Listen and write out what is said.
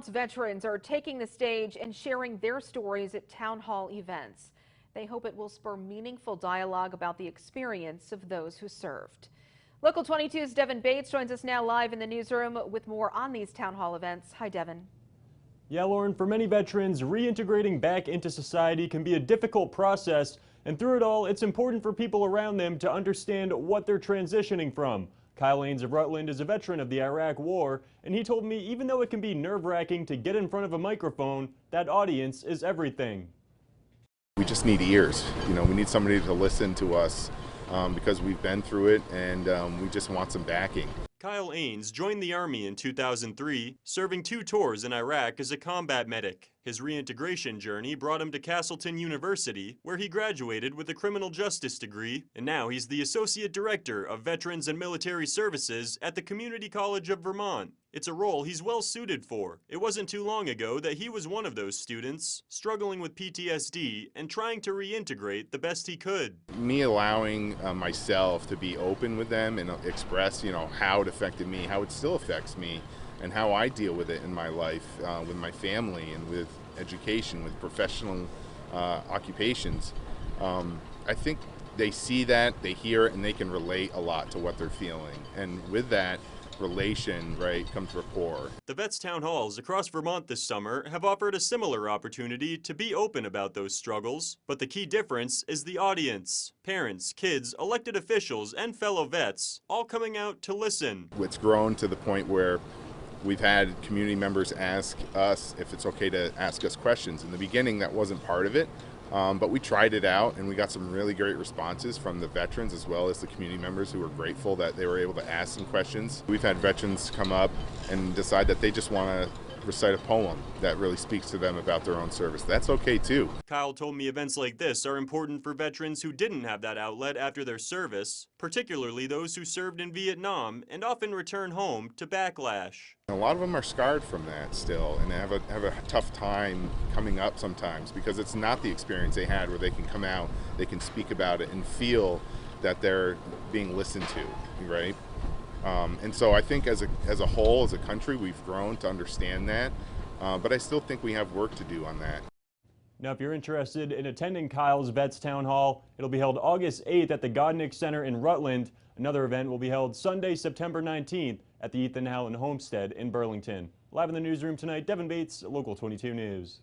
Veterans are taking the stage and sharing their stories at town hall events. They hope it will spur meaningful dialogue about the experience of those who served. Local 22's Devin Bates joins us now live in the newsroom with more on these town hall events. Hi, Devin. Yeah, Lauren, for many veterans, reintegrating back into society can be a difficult process, and through it all, it's important for people around them to understand what they're transitioning from. Kyle Ains of Rutland is a veteran of the Iraq War, and he told me even though it can be nerve-wracking to get in front of a microphone, that audience is everything. We just need ears. We need somebody to listen to us because we've been through it, and we just want some backing. Kyle Ains joined the Army in 2003, serving 2 tours in Iraq as a combat medic. His reintegration journey brought him to Castleton University, where he graduated with a criminal justice degree, and now he's the Associate Director of Veterans and Military Services at the Community College of Vermont. It's a role he's well suited for. It wasn't too long ago that he was one of those students, struggling with PTSD and trying to reintegrate the best he could. Me allowing myself to be open with them and express, how it affected me, how it still affects me, and how I deal with it in my life, with my family and with education, with professional occupations. I think they see that, they hear it, and they can relate a lot to what they're feeling. And with that relation, comes rapport. The Vets Town Halls across Vermont this summer have offered a similar opportunity to be open about those struggles, but the key difference is the audience. Parents, kids, elected officials, and fellow vets all coming out to listen. It's grown to the point where we've had community members ask us if it's okay to ask us questions. In the beginning, that wasn't part of it, but we tried it out, and we got some really great responses from the veterans as well as the community members who were grateful that they were able to ask some questions. We've had veterans come up and decide that they just want to recite a poem that really speaks to them about their own service. That's okay too. Kyle told me events like this are important for veterans who didn't have that outlet after their service, particularly those who served in Vietnam and often return home to backlash. A lot of them are scarred from that still and have a tough time coming up sometimes because it's not the experience they had where they can come out, they can speak about it and feel that they're being listened to, right? And so I think as a whole, as a country, we've grown to understand that, but I still think we have work to do on that. Now, if you're interested in attending Kyle's Vets Town Hall, it'll be held August 8th at the Godnick Center in Rutland. Another event will be held Sunday, September 19th at the Ethan Allen Homestead in Burlington. Live in the newsroom tonight, Devin Bates, Local 22 News.